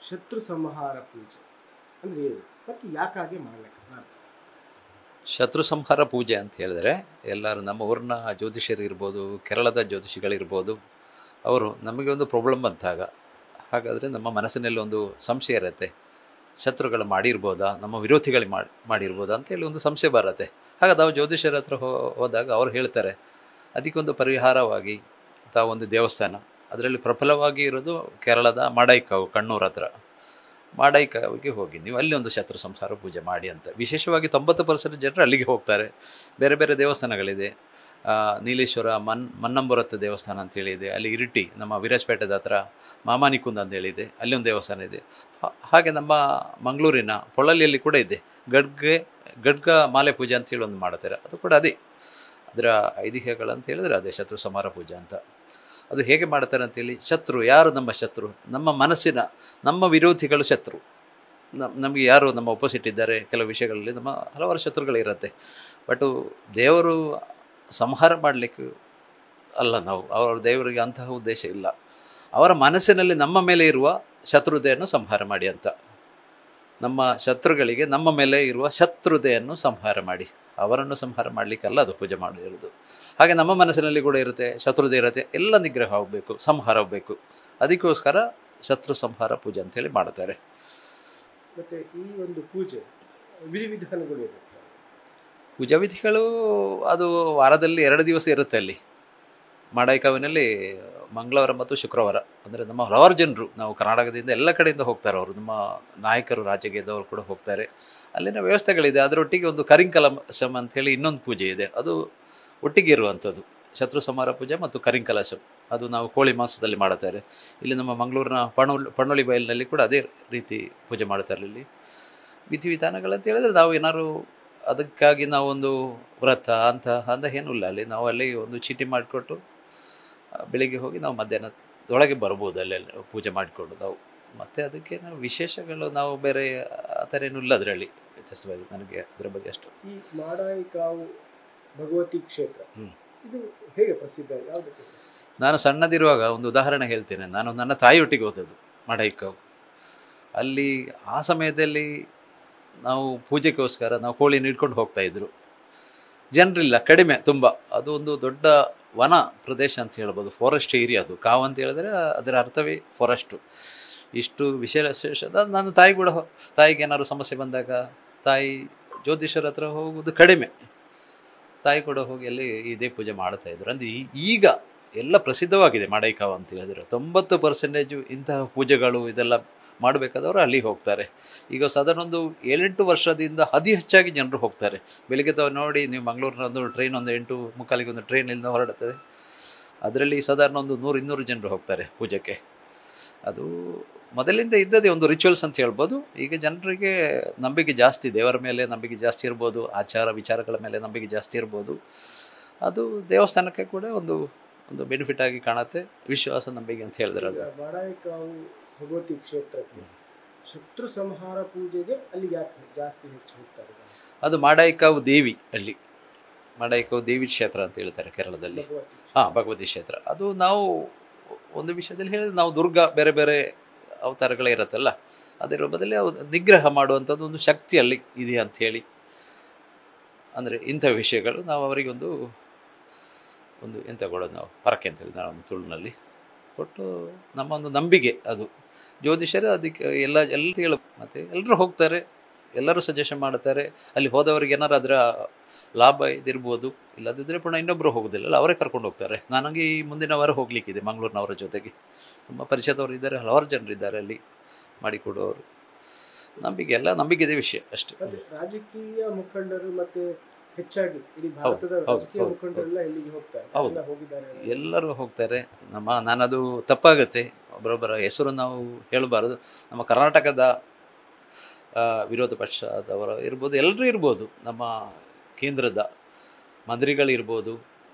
ಶತ್ರು ಸಂಹಾರ ಪೂಜೆ ಅಂದರೆ ಏನು ಮತ್ತು ಯಾಕಾಗಿ ಮಾಡಲಿಕ್ಕೆ ಶತ್ರು ಸಂಹಾರ ಪೂಜೆ ಅಂತ ಹೇಳಿದ್ರೆ ಎಲ್ಲರೂ ನಮ್ಮ ಊರಿನ ಜ್ಯೋತಿಷ್ಯರು ಇರ್ಬೋದು, ಕೇರಳದ ಜ್ಯೋತಿಷಿಗಳಿರ್ಬೋದು, ಅವರು ನಮಗೆ ಒಂದು ಪ್ರಾಬ್ಲಮ್ ಬಂತಾಗ ಹಾಗಾದರೆ ನಮ್ಮ ಮನಸ್ಸಿನಲ್ಲಿ ಒಂದು ಸಂಶಯ ಇರುತ್ತೆ, ಶತ್ರುಗಳು ಮಾಡಿರ್ಬೋದಾ, ನಮ್ಮ ವಿರೋಧಿಗಳು ಮಾಡಿರ್ಬೋದಾ ಅಂತೇಳಿ ಒಂದು ಸಂಶಯ ಬರುತ್ತೆ. ಹಾಗೆ ನಾವು ಜ್ಯೋತಿಷ್ಯರ ಹತ್ರ ಹೋದಾಗ ಅವ್ರು ಹೇಳ್ತಾರೆ ಅದಕ್ಕೊಂದು ಪರಿಹಾರವಾಗಿ ತಾವೊಂದು ದೇವಸ್ಥಾನ, ಅದರಲ್ಲಿ ಪ್ರಬಲವಾಗಿ ಇರೋದು ಕೇರಳದ ಮಾಡೈಕಾವು, ಕಣ್ಣೂರ ಹತ್ರ ಮಾಡೈಕಾವಿಗೆ ಹೋಗಿ ನೀವು ಅಲ್ಲಿ ಒಂದು ಶತ್ರು ಸಂಹಾರ ಪೂಜೆ ಮಾಡಿ ಅಂತ. ವಿಶೇಷವಾಗಿ 90% ಜನರು ಅಲ್ಲಿಗೆ ಹೋಗ್ತಾರೆ. ಬೇರೆ ಬೇರೆ ದೇವಸ್ಥಾನಗಳಿದೆ, ನೀಲೇಶ್ವರ ಮನ್ನಂಬುರತ್ತು ದೇವಸ್ಥಾನ ಅಂತೇಳಿದೆ, ಅಲ್ಲಿ ಇರಿಟಿ ನಮ್ಮ ವಿರಾಜಪೇಟೆದ ಹತ್ರ ಮಾಮಾನಿಕುಂದ ಅಂತೇಳಿದೆ, ಅಲ್ಲಿ ಒಂದು ದೇವಸ್ಥಾನ ಇದೆ. ಹಾಗೆ ನಮ್ಮ ಮಂಗಳೂರಿನ ಪೊಳಲಿಯಲ್ಲಿ ಕೂಡ ಇದೆ, ಗಡ್ಗ ಮಾಲೆ ಪೂಜೆ ಅಂತೇಳಿ ಒಂದು ಮಾಡ್ತಾರೆ, ಅದು ಕೂಡ ಅದೇ ಅದರ ಐತಿಹ್ಯಗಳಂತ ಹೇಳಿದ್ರೆ ಅದೇ ಶತ್ರು ಸಂಹಾರ ಪೂಜೆ ಅಂತ. ಅದು ಹೇಗೆ ಮಾಡ್ತಾರೆ ಅಂತೇಳಿ, ಶತ್ರು ಯಾರು, ನಮ್ಮ ಶತ್ರು ನಮ್ಮ ಮನಸ್ಸಿನ ನಮ್ಮ ವಿರೋಧಿಗಳು ಶತ್ರು. ನಮಗೆ ಯಾರು ನಮ್ಮ ಒಪೋಸಿಟ್ ಇದ್ದಾರೆ, ಕೆಲವು ವಿಷಯಗಳಲ್ಲಿ ನಮ್ಮ ಹಲವಾರು ಶತ್ರುಗಳಿರುತ್ತೆ. ಬಟ್ ದೇವರು ಸಂಹಾರ ಮಾಡಲಿಕ್ಕೆ ಅಲ್ಲ, ನಾವು ಅವರ ದೇವರಿಗೆ ಅಂತಹ ಉದ್ದೇಶ ಇಲ್ಲ. ಅವರ ಮನಸ್ಸಿನಲ್ಲಿ ನಮ್ಮ ಮೇಲೆ ಇರುವ ಶತ್ರುತೆಯನ್ನು ಸಂಹಾರ ಮಾಡಿ ಅಂತ. ನಮ್ಮ ಶತ್ರುಗಳಿಗೆ ನಮ್ಮ ಮೇಲೆ ಇರುವ ಶತ್ರುತೆಯನ್ನು ಸಂಹಾರ ಮಾಡಿ, ಅವರನ್ನು ಸಂಹಾರ ಮಾಡಲಿಕ್ಕೆಲ್ಲ ಅದು ಪೂಜೆ ಮಾಡಿರೋದು. ಹಾಗೆ ನಮ್ಮ ಮನಸ್ಸಿನಲ್ಲಿ ಕೂಡ ಇರುತ್ತೆ, ಶತ್ರುತೆ ಇರುತ್ತೆ, ಎಲ್ಲ ನಿಗ್ರಹ ಆಗಬೇಕು, ಸಂಹಾರ ಆಗಬೇಕು. ಅದಕ್ಕೋಸ್ಕರ ಶತ್ರು ಸಂಹಾರ ಪೂಜೆ ಅಂತೇಳಿ ಮಾಡ್ತಾರೆ. ಮತ್ತು ಈ ಒಂದು ಪೂಜೆ ವಿಧಿವಿಧಾನಗಳು ಇರುತ್ತೆ. ಪೂಜಾ ವಿಧಿಗಳು ಅದು ವಾರದಲ್ಲಿ 2 ದಿವಸ ಇರುತ್ತೆ. ಅಲ್ಲಿ ಮಾಡೈಕಾವಿನಲ್ಲಿ ಮಂಗಳವಾರ ಮತ್ತು ಶುಕ್ರವಾರ. ಅಂದರೆ ನಮ್ಮ ಹಲವಾರು ಜನರು, ನಾವು ಕರ್ನಾಟಕದಿಂದ ಎಲ್ಲ ಕಡೆಯಿಂದ ಹೋಗ್ತಾರೆ, ಅವರು ನಮ್ಮ ನಾಯಕರು, ರಾಜ್ಯದವರು ಕೂಡ ಹೋಗ್ತಾರೆ. ಅಲ್ಲಿನ ವ್ಯವಸ್ಥೆಗಳಿದೆ. ಅದರೊಟ್ಟಿಗೆ ಒಂದು ಕರಿಂಕಲಶಂ ಅಂಥೇಳಿ ಇನ್ನೊಂದು ಪೂಜೆ ಇದೆ, ಅದು ಒಟ್ಟಿಗೆ ಇರುವಂಥದ್ದು. ಶತ್ರು ಸಂಹಾರ ಪೂಜೆ ಮತ್ತು ಕರಿಂಕಲಶಂ ಅದು ನಾವು ಕೋಳಿ ಮಾಂಸದಲ್ಲಿ ಮಾಡುತ್ತಾರೆ. ಇಲ್ಲಿ ನಮ್ಮ ಮಂಗಳೂರಿನ ಪಣೋಳಿ ಬಯಲಿನಲ್ಲಿ ಕೂಡ ಅದೇ ರೀತಿ ಪೂಜೆ ಮಾಡ್ತಾರೆ. ಇಲ್ಲಿ ವಿಧಿವಿಧಾನಗಳಂತ ಹೇಳಿದ್ರೆ ನಾವು ಏನಾದ್ರು ಅದಕ್ಕಾಗಿ ನಾವೊಂದು ವ್ರತ ಅಂತ ಏನೂ ಇಲ್ಲ. ಅಲ್ಲಿ ನಾವು ಅಲ್ಲಿ ಒಂದು ಚೀಟಿ ಮಾಡಿಕೊಟ್ಟು ಬೆಳಿಗ್ಗೆ ಹೋಗಿ ನಾವು ಮಧ್ಯಾಹ್ನದೊಳಗೆ ಬರ್ಬೋದು, ಅಲ್ಲೆಲ್ಲ ಪೂಜೆ ಮಾಡಿಕೊಂಡು ನಾವು. ಮತ್ತು ಅದಕ್ಕೆ ನಾವು ವಿಶೇಷಗಳು ನಾವು ಬೇರೆ ಆ ಥರ ಏನೂ ಇಲ್ಲ ಅದರಲ್ಲಿ. ವ್ಯತ್ಯಾಸವಾಗಿ ನನಗೆ ಅದರ ಬಗ್ಗೆ ಅಷ್ಟು. ಈ ಮಾಡೈಕಾವು ಭಗವತಿ ಕ್ಷೇತ್ರ ಇದು ಹೇಗೆ ಪ್ರಸಿದ್ಧ, ಯಾವುದಕ್ಕೆ? ನಾನು ಸಣ್ಣದಿರುವಾಗ ಒಂದು ಉದಾಹರಣೆ ಹೇಳ್ತೇನೆ. ನಾನು ನನ್ನ ತಾಯಿಯೊಟ್ಟಿಗೆ ಹೋದದ್ದು ಮಾಡೈಕಾವು. ಅಲ್ಲಿ ಆ ಸಮಯದಲ್ಲಿ ನಾವು ಪೂಜೆಗೋಸ್ಕರ ನಾವು ಕೋಳಿನ ಹಿಡ್ಕೊಂಡು ಹೋಗ್ತಾಯಿದ್ರು. ಜನರಿಲ್ಲ, ಕಡಿಮೆ ತುಂಬ. ಅದು ಒಂದು ದೊಡ್ಡ ವನ ಪ್ರದೇಶ ಅಂತ ಹೇಳ್ಬೋದು, ಫಾರೆಸ್ಟ್ ಏರಿಯಾ ಅದು. ಕಾವು ಅಂತ ಹೇಳಿದ್ರೆ ಅದರ ಅರ್ಥವೇ ಫಾರೆಸ್ಟು. ಇಷ್ಟು ವಿಶೇಷ. ನನ್ನ ತಾಯಿ ಕೂಡ, ತಾಯಿಗೆ ಏನಾದ್ರು ಸಮಸ್ಯೆ ಬಂದಾಗ ತಾಯಿ ಜ್ಯೋತಿಷರ ಹತ್ರ ಹೋಗೋದು ಕಡಿಮೆ. ತಾಯಿ ಕೂಡ ಹೋಗಿ ಅಲ್ಲಿ ಇದೇ ಪೂಜೆ ಮಾಡ್ತಾಯಿದ್ರು. ಅಂದರೆ ಈಗ ಎಲ್ಲ ಪ್ರಸಿದ್ಧವಾಗಿದೆ ಮಾಡೈಕಾವು ಅಂತ ಹೇಳಿದ್ರೆ. 90% ಇಂತಹ ಪೂಜೆಗಳು ಇದೆಲ್ಲ ಮಾಡಬೇಕಾದವರು ಅಲ್ಲಿಗೆ ಹೋಗ್ತಾರೆ. ಈಗ ಸಾಧಾರಣ ಒಂದು 7-8 ವರ್ಷದಿಂದ ಅತಿ ಹೆಚ್ಚಾಗಿ ಜನರು ಹೋಗ್ತಾರೆ. ಬೆಳಿಗ್ಗೆ ನೋಡಿ, ನೀವು ಮಂಗಳೂರಿನ ಒಂದು ಟ್ರೈನ್ ಒಂದು 8:45 ಒಂದು ಟ್ರೈನಿಂದ ಹೊರಡುತ್ತದೆ. ಅದರಲ್ಲಿ ಸಾಧಾರಣ ಒಂದು 100-200 ಜನರು ಹೋಗ್ತಾರೆ ಪೂಜೆಗೆ. ಅದು ಮೊದಲಿಂದ ಇದ್ದದೇ ಒಂದು ರಿಚುವಲ್ಸ್ ಅಂತ ಹೇಳ್ಬೋದು. ಈಗ ಜನರಿಗೆ ನಂಬಿಕೆ ಜಾಸ್ತಿ, ದೇವರ ಮೇಲೆ ನಂಬಿಕೆ ಜಾಸ್ತಿ ಇರ್ಬೋದು, ಆಚಾರ ವಿಚಾರಗಳ ಮೇಲೆ ನಂಬಿಕೆ ಜಾಸ್ತಿ ಇರ್ಬೋದು. ಅದು ದೇವಸ್ಥಾನಕ್ಕೆ ಕೂಡ ಒಂದು ಬೆನಿಫಿಟ್ ಆಗಿ ಕಾಣುತ್ತೆ, ವಿಶ್ವಾಸ ನಂಬಿಕೆ ಅಂತ ಹೇಳಿದ್ರೆ. ಅದು ಮಾಡೈಕಾವು ಭಗವತಿ ಕ್ಷೇತ್ರಕ್ಕೆ ಶತ್ರು ಸಂಹಾರ ಪೂಜೆಗೆ ಅಲ್ಲಿ ಯಾಕೆ ಜಾಸ್ತಿ ಹೆಚ್ಚು ಹೋಗ್ತಾರೆ? ಅದು ಮಾಡೈಕಾವು ದೇವಿ, ಅಲ್ಲಿ ಮಾಡೈಕಾವು ದೇವಿ ಕ್ಷೇತ್ರ ಅಂತ ಹೇಳ್ತಾರೆ ಕೇರಳದಲ್ಲಿ. ಭಗವತಿ ಕ್ಷೇತ್ರ. ಅದು ನಾವು ಒಂದು ವಿಷಯದಲ್ಲಿ ಹೇಳಿದ್ರೆ, ನಾವು ದುರ್ಗಾ ಬೇರೆ ಬೇರೆ ಅವತಾರಗಳೇ ಇರುತ್ತಲ್ಲ, ಅದರ ಬದಲೇ ನಿಗ್ರಹ ಮಾಡುವಂಥದ್ದು ಒಂದು ಶಕ್ತಿ ಅಲ್ಲಿ ಇದೆ ಅಂಥೇಳಿ. ಅಂದರೆ ಇಂಥ ವಿಷಯಗಳು ನಾವು ಅವರಿಗೆ ಒಂದು ಎಂತ ಕೊಡೋದು, ನಾವು ಪರಕೆ ಅಂತೇಳಿ ನಾವು ಒಂದು ತುಳುನಲ್ಲಿ ಕೊಟ್ಟು ನಮ್ಮ ಒಂದು ನಂಬಿಕೆ. ಅದು ಜ್ಯೋತಿಷರು ಅದಕ್ಕೆ ಎಲ್ಲ ಹೇಳು. ಮತ್ತು ಎಲ್ಲರೂ ಹೋಗ್ತಾರೆ, ಎಲ್ಲರೂ ಸಜೆಷನ್ ಮಾಡ್ತಾರೆ. ಅಲ್ಲಿ ಹೋದವರಿಗೆ ಏನಾರು ಅದರ ಲಾಭ ಇದಿರ್ಬೋದು, ಇಲ್ಲದಿದ್ದರೆ ಪುನಃ ಇನ್ನೊಬ್ಬರು ಹೋಗೋದಿಲ್ಲ, ಅವರೇ ಕರ್ಕೊಂಡು ಹೋಗ್ತಾರೆ. ನನಗೆ ಈ ಮುಂದಿನ ವಾರ ಹೋಗಲಿಕ್ಕಿದೆ ಮಂಗಳೂರಿನವರ ಜೊತೆಗೆ. ತುಂಬ ಪರಿಚಯದವರು ಇದ್ದಾರೆ, ಹಲವಾರು ಜನರು ಇದ್ದಾರೆ ಅಲ್ಲಿ ಮಾಡಿಕೊಡುವವರು. ನಂಬಿಕೆ, ಎಲ್ಲ ನಂಬಿಕೆದೇ ವಿಷಯ ಅಷ್ಟೇ. ರಾಜಕೀಯ ಮುಖಂಡರು ಮತ್ತು ಹೆಚ್ಚಾಗಿ ಇಡೀ ಭಾರತದ ರಾಜಕೀಯ ಮುಖಂಡರೆಲ್ಲ ಇಲ್ಲಿಗೆ ಹೋಗ್ತಾರೆ. ಎಲ್ಲರೂ ಹೋಗ್ತಾರೆ. ನಾನದು ತಪ್ಪಾಗುತ್ತೆ, ಒಬ್ಬರೊಬ್ಬರ ಹೆಸರು ನಾವು ಹೇಳಬಾರದು. ನಮ್ಮ ಕರ್ನಾಟಕದ ವಿರೋಧ ಪಕ್ಷದವರು ಇರ್ಬೋದು, ಎಲ್ಲರೂ ಇರ್ಬೋದು, ನಮ್ಮ ಕೇಂದ್ರದ ಮಂತ್ರಿಗಳಿರ್ಬೋದು,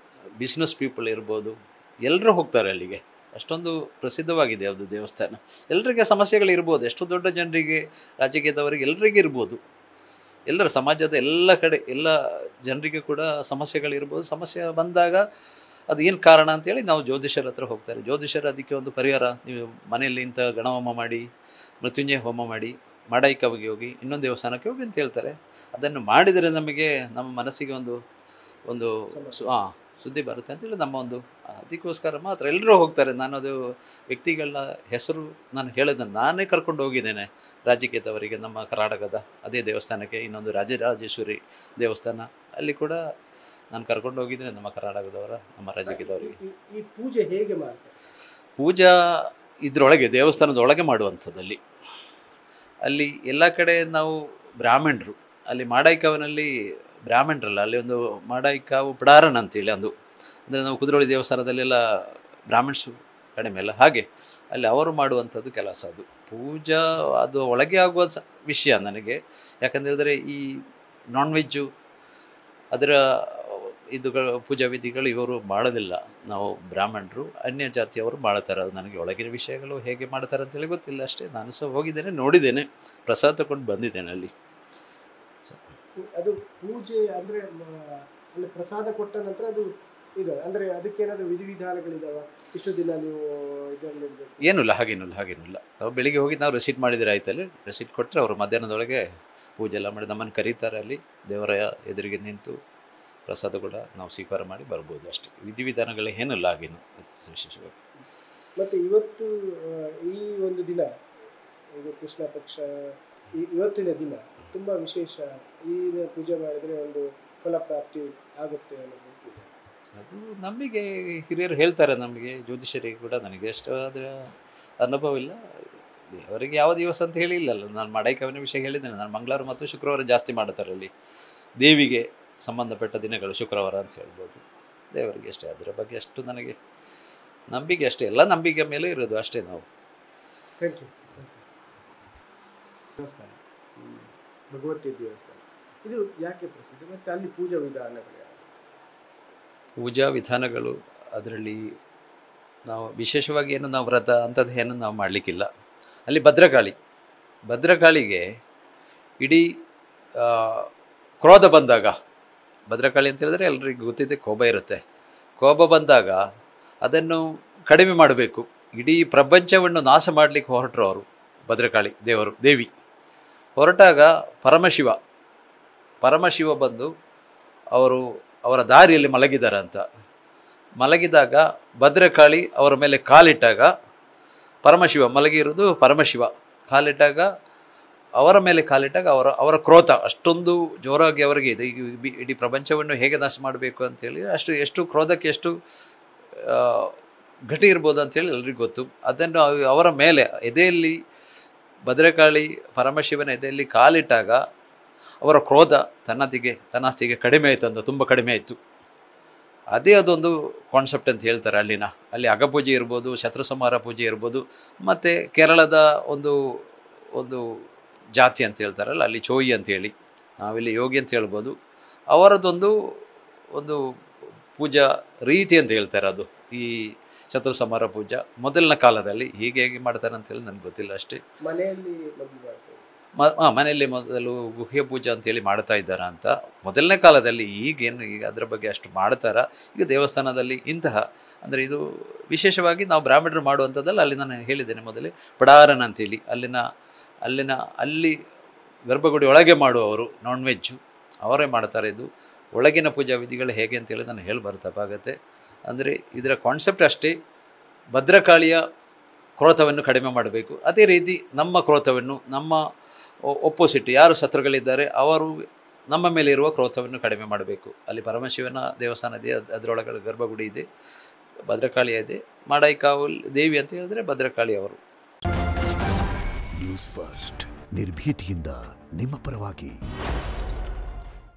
ಬಿಸ್ನೆಸ್ ಪೀಪಲ್ ಇರ್ಬೋದು, ಎಲ್ಲರೂ ಹೋಗ್ತಾರೆ ಅಲ್ಲಿಗೆ. ಅಷ್ಟೊಂದು ಪ್ರಸಿದ್ಧವಾಗಿದೆ ಅದು ದೇವಸ್ಥಾನ. ಎಲ್ಲರಿಗೆ ಸಮಸ್ಯೆಗಳಿರ್ಬೋದು, ಎಷ್ಟು ದೊಡ್ಡ ಜನರಿಗೆ, ರಾಜಕೀಯದವರಿಗೆ ಎಲ್ಲರಿಗೆ ಇರ್ಬೋದು. ಎಲ್ಲರ ಸಮಾಜದ ಎಲ್ಲ ಕಡೆ ಎಲ್ಲ ಜನರಿಗೆ ಕೂಡ ಸಮಸ್ಯೆಗಳಿರ್ಬೋದು. ಸಮಸ್ಯೆ ಬಂದಾಗ ಅದು ಏನು ಕಾರಣ ಅಂತೇಳಿ ನಾವು ಜ್ಯೋತಿಷರ ಹತ್ರ ಹೋಗ್ತಾರೆ. ಜ್ಯೋತಿಷರು ಅದಕ್ಕೆ ಒಂದು ಪರಿಹಾರ, ನೀವು ಮನೆಯಲ್ಲಿ ಇಂಥ ಗಣಹೋಮ ಮಾಡಿ ಮೃತ್ಯುಂಜಯ ಹೋಮ ಮಾಡಿ ಮಾಡಾಯಿಕವಿಗೆ ಹೋಗಿ ಇನ್ನೊಂದು ದೇವಸ್ಥಾನಕ್ಕೆ ಹೋಗಿ ಅಂತ ಹೇಳ್ತಾರೆ. ಅದನ್ನು ಮಾಡಿದರೆ ನಮಗೆ ನಮ್ಮ ಮನಸ್ಸಿಗೆ ಒಂದು ಸುದ್ದಿ ಬರುತ್ತೆ ಅಂತೇಳಿ ನಮ್ಮ ಒಂದು ಅದಕ್ಕೋಸ್ಕರ ಮಾತ್ರ ಎಲ್ಲರೂ ಹೋಗ್ತಾರೆ. ನಾನು ಅದು ವ್ಯಕ್ತಿಗಳ ಹೆಸರು ನಾನು ಹೇಳೋದನ್ನು ನಾನೇ ಕರ್ಕೊಂಡು ಹೋಗಿದ್ದೇನೆ. ರಾಜಕೀಯದವರಿಗೆ ನಮ್ಮ ಕರ್ನಾಟಕದ ಅದೇ ದೇವಸ್ಥಾನಕ್ಕೆ, ಇನ್ನೊಂದು ರಾಜರಾಜೇಶ್ವರಿ ದೇವಸ್ಥಾನ, ಅಲ್ಲಿ ಕೂಡ ನಾನು ಕರ್ಕೊಂಡು ಹೋಗಿದ್ದೇನೆ ನಮ್ಮ ಕರ್ನಾಟಕದವರ, ನಮ್ಮ ರಾಜಕೀಯದವರಿಗೆ. ಈ ಪೂಜೆ ಹೇಗೆ ಮಾಡ್ತಾರೆ? ಪೂಜಾ ಇದರೊಳಗೆ ದೇವಸ್ಥಾನದೊಳಗೆ ಮಾಡುವಂಥದ್ದಲ್ಲಿ, ಅಲ್ಲಿ ಎಲ್ಲ ಕಡೆ ನಾವು ಬ್ರಾಹ್ಮಣರು, ಅಲ್ಲಿ ಮಾಡಾಯಿಕಾವಿನಲ್ಲಿ ಬ್ರಾಹ್ಮಣರಲ್ಲ, ಅಲ್ಲಿ ಒಂದು ಮಾಡಾಯಿಕಾವು ಪಡಾರನ್ ಅಂತೇಳಿ ಒಂದು, ಅಂದರೆ ನಾವು ಕುದ್ರೋಳಿ ದೇವಸ್ಥಾನದಲ್ಲೆಲ್ಲ ಬ್ರಾಹ್ಮಣ್ಸು ಕಡಿಮೆ ಅಲ್ಲ, ಹಾಗೆ ಅಲ್ಲಿ ಅವರು ಮಾಡುವಂಥದ್ದು ಕೆಲಸ. ಅದು ಪೂಜಾ ಅದು ಒಳಗೆ ಆಗುವ ವಿಷಯ ನನಗೆ. ಯಾಕಂತ ಹೇಳಿದ್ರೆ ಈ ನಾನ್ ವೆಜ್ಜು ಅದರ ಇದುಗಳು ಪೂಜಾ ವಿಧಿಗಳು ಇವರು ಮಾಡೋದಿಲ್ಲ. ನಾವು ಬ್ರಾಹ್ಮಣರು, ಅನ್ಯ ಜಾತಿಯವರು ಮಾಡ್ತಾರೆ. ಅದು ನನಗೆ ಒಳಗಿನ ವಿಷಯಗಳು ಹೇಗೆ ಮಾಡ್ತಾರೆ ಅಂತೇಳಿ ಗೊತ್ತಿಲ್ಲ ಅಷ್ಟೇ. ನಾನು ಸಹ ಹೋಗಿದ್ದೇನೆ, ನೋಡಿದ್ದೇನೆ, ಪ್ರಸಾದ ತಗೊಂಡು ಬಂದಿದ್ದೇನೆ ಅಲ್ಲಿ. ಅದು ಪೂಜೆ ಅಂದರೆ ಅಲ್ಲಿ ಪ್ರಸಾದ ಕೊಟ್ಟ ನಂತರ ಅದು ಇದೆ ಅಂದರೆ ಅದಕ್ಕೇನಾದರೂ ವಿಧಿವಿಧಾನಗಳಿದಾವ? ಇಷ್ಟು ದಿನ ನೀವು ಇದನ್ನು ಏನಿಲ್ಲ, ಹಾಗೇನಿಲ್ಲ. ನಾವು ಬೆಳಿಗ್ಗೆ ಹೋಗಿ ನಾವು ರೆಸಿಟ್ ಮಾಡಿದರೆ ಆಯ್ತಲ್ಲಿ, ರೆಸಿಟ್ ಕೊಟ್ಟರೆ ಅವರು ಮಧ್ಯಾಹ್ನದೊಳಗೆ ಪೂಜೆ ಎಲ್ಲ ಮಾಡಿ ನಮ್ಮನ್ನು ಕರೀತಾರೆ. ಅಲ್ಲಿ ದೇವರ ಎದುರಿಗೆ ನಿಂತು ಪ್ರಸಾದ ಕೂಡ ನಾವು ಸ್ವೀಕಾರ ಮಾಡಿ ಬರ್ಬೋದು ಅಷ್ಟೇ. ವಿಧಿವಿಧಾನಗಳು ಏನಿಲ್ಲ ಹಾಗೇನು ವಿಶೇಷವಾಗಿ. ಮತ್ತು ಇವತ್ತು ಈ ಒಂದು ದಿನ, ಇದು ಕೃಷ್ಣ ಪಕ್ಷ, ಇವತ್ತಿನ ದಿನ ತುಂಬ ವಿಶೇಷ. ಈ ಪೂಜೆ ಮಾಡಿದರೆ ಒಂದು ಫಲಪ್ರಾಪ್ತಿ ಆಗುತ್ತೆ ಅನ್ನೋದು ಅದು ನಮಗೆ ಹಿರಿಯರು ಹೇಳ್ತಾರೆ, ನಮಗೆ ಜ್ಯೋತಿಷರಿಗೆ ಕೂಡ. ನನಗೆ ಅಷ್ಟು ಅದರ ಅನುಭವ ಇಲ್ಲ. ದೇವರಿಗೆ ಯಾವ ದಿವಸ ಅಂತ ಹೇಳಿಲ್ಲಲ್ಲ. ನಾನು ಮಾಡಾಯಿಕಾವಿನ ವಿಷಯ ಹೇಳಿದ್ದೇನೆ. ನಾನು ಮಂಗಳವಾರ ಮತ್ತು ಶುಕ್ರವಾರ ಜಾಸ್ತಿ ಮಾಡ್ತಾರೆ ಅಲ್ಲಿ. ದೇವಿಗೆ ಸಂಬಂಧಪಟ್ಟ ದಿನಗಳು ಶುಕ್ರವಾರ ಅಂತ ಹೇಳ್ಬೋದು. ದೇವರಿಗೆ ಅಷ್ಟೇ, ಅದರ ಬಗ್ಗೆ ಅಷ್ಟು ನನಗೆ ನಂಬಿಕೆ ಅಷ್ಟೇ. ಎಲ್ಲ ನಂಬಿಕೆ ಮೇಲೆ ಇರೋದು ಅಷ್ಟೇ ನಾವು. Thank you. ದೇವಸ್ಥಾನ, ಭಗವತಿ ದೇವಸ್ಥಾನ, ಇದು ಯಾಕೆ ಪ್ರಸಿದ್ಧ ಮತ್ತು ಅಲ್ಲಿ ಪೂಜಾ ವಿಧಾನಗಳು? ಪೂಜಾ ವಿಧಾನಗಳು ಅದರಲ್ಲಿ ನಾವು ವಿಶೇಷವಾಗಿ ಏನು ನಾವು ವ್ರತ ಅಂಥದ್ದು ಏನು ನಾವು ಮಾಡಲಿಕ್ಕಿಲ್ಲ. ಅಲ್ಲಿ ಭದ್ರಕಾಳಿಗೆ ಇಡೀ ಕ್ರೋಧ ಬಂದಾಗ, ಭದ್ರಕಾಳಿ ಅಂತ ಹೇಳಿದ್ರೆ ಎಲ್ರಿಗೂ ಗೊತ್ತಿದೆ, ಕೋಪ ಇರುತ್ತೆ. ಕೋಪ ಬಂದಾಗ ಅದನ್ನು ಕಡಿಮೆ ಮಾಡಬೇಕು. ಇಡೀ ಪ್ರಪಂಚವನ್ನು ನಾಶ ಮಾಡಲಿಕ್ಕೆ ಹೊರಟರು ಅವರು, ಭದ್ರಕಾಳಿ ದೇವಿ. ಹೊರಟಾಗ ಪರಮಶಿವ ಬಂದು ಅವರ ದಾರಿಯಲ್ಲಿ ಮಲಗಿದಾಗ ಭದ್ರಕಾಳಿ ಅವರ ಮೇಲೆ ಕಾಲಿಟ್ಟಾಗ, ಪರಮಶಿವ ಕಾಲಿಟ್ಟಾಗ, ಅವರ ಮೇಲೆ ಕಾಲಿಟ್ಟಾಗ ಅವರ ಕ್ರೋಧ ಅಷ್ಟೊಂದು ಜೋರಾಗಿ ಅವರಿಗೆ ಇದೆ. ಇಡೀ ಪ್ರಪಂಚವನ್ನು ಹೇಗೆ ನಾಶ ಮಾಡಬೇಕು ಅಂತೇಳಿ ಎಷ್ಟು ಕ್ರೋಧಕ್ಕೆ ಎಷ್ಟು ಗಟ್ಟಿ ಇರ್ಬೋದು ಅಂಥೇಳಿ ಎಲ್ರಿಗೂ ಗೊತ್ತು. ಅದನ್ನು ಅವರ ಮೇಲೆ ಎದೆಯಲ್ಲಿ ಭದ್ರಕಾಳಿ ಪರಮಶಿವನ ಎದೆಯಲ್ಲಿ ಕಾಲಿಟ್ಟಾಗ ಅವರ ಕ್ರೋಧ ತನ್ನಸ್ತಿಗೆ ಕಡಿಮೆ ಆಯಿತು ಅಂತ, ತುಂಬ ಕಡಿಮೆ ಆಯಿತು. ಅದೇ ಅದೊಂದು ಕಾನ್ಸೆಪ್ಟ್ ಅಂತ ಹೇಳ್ತಾರೆ. ಅಲ್ಲಿ ಅಗಪೂಜೆ ಇರ್ಬೋದು, ಶತ್ರು ಸಂಹಾರ ಪೂಜೆ ಇರ್ಬೋದು, ಮತ್ತು ಕೇರಳದ ಒಂದು ಜಾತಿ ಅಂತ ಹೇಳ್ತಾರಲ್ಲ, ಅಲ್ಲಿ ಚೋಯಿ ಅಂತೇಳಿ, ನಾವಿಲ್ಲಿ ಯೋಗಿ ಅಂತ ಹೇಳ್ಬೋದು. ಅವರದೊಂದು ಪೂಜಾ ರೀತಿ ಅಂತ ಹೇಳ್ತಾರೆ. ಅದು ಈ ಶತ್ರು ಸಂಹಾರ ಪೂಜಾ ಮೊದಲಿನ ಕಾಲದಲ್ಲಿ ಹೇಗೆ ಮಾಡ್ತಾರೆ ಅಂತೇಳಿ ನನಗೆ ಗೊತ್ತಿಲ್ಲ ಅಷ್ಟೇ. ಮನೆಯಲ್ಲಿ ಮೊದಲು ಗುಹ್ಯ ಪೂಜಾ ಅಂತೇಳಿ ಮಾಡ್ತಾ ಇದ್ದಾರ ಅಂತ ಮೊದಲನೇ ಕಾಲದಲ್ಲಿ. ಈಗ ಅದರ ಬಗ್ಗೆ ಅಷ್ಟು ಮಾಡ್ತಾರ. ಈಗ ದೇವಸ್ಥಾನದಲ್ಲಿ ಇಂತಹ ಅಂದರೆ ಇದು ವಿಶೇಷವಾಗಿ ನಾವು ಬ್ರಾಹ್ಮಣರು ಮಾಡುವಂಥದ್ದಲ್ಲ. ಅಲ್ಲಿ ನಾನು ಹೇಳಿದ್ದೇನೆ ಮೊದಲೇ, ಪಡಾರನ್ ಅಂತೇಳಿ ಅಲ್ಲಿ ಗರ್ಭಗುಡಿ ಒಳಗೆ ಮಾಡುವವರು ನಾನ್ ವೆಜ್ಜು ಅವರೇ ಮಾಡ್ತಾರೆ. ಇದು ಒಳಗಿನ ಪೂಜಾ ವಿಧಿಗಳು ಹೇಗೆ ಅಂತೇಳಿ ನಾನು ತಪ್ಪಾಗತ್ತೆ. ಅಂದರೆ ಇದರ ಕಾನ್ಸೆಪ್ಟ್ ಅಷ್ಟೇ, ಭದ್ರಕಾಳಿಯ ಕ್ರೋಧವನ್ನು ಕಡಿಮೆ ಮಾಡಬೇಕು. ಅದೇ ರೀತಿ ನಮ್ಮ ಕ್ರೋಧವನ್ನು, ನಮ್ಮ ಒಪ್ಪೋಸಿಟ್ ಯಾರು ಶತ್ರುಗಳಿದ್ದಾರೆ ಅವರು ನಮ್ಮ ಮೇಲೆ ಇರುವ ಕ್ರೋಧವನ್ನು ಕಡಿಮೆ ಮಾಡಬೇಕು. ಅಲ್ಲಿ ಪರಮಶಿವನ ದೇವಸ್ಥಾನ ಇದೆ, ಅದರೊಳಗಡೆ ಗರ್ಭಗುಡಿ ಇದೆ, ಭದ್ರಕಾಳಿ ಇದೆ. ಮಾಡಾಯಿಕಾವಲ್ ದೇವಿ ಅಂತ ಹೇಳಿದ್ರೆ ಭದ್ರಕಾಳಿ ಅವರು. ನ್ಯೂಸ್ ಫಸ್ಟ್, ನಿರ್ಭೀತಿಯಿಂದ ನಿಮ್ಮ ಪರವಾಗಿ.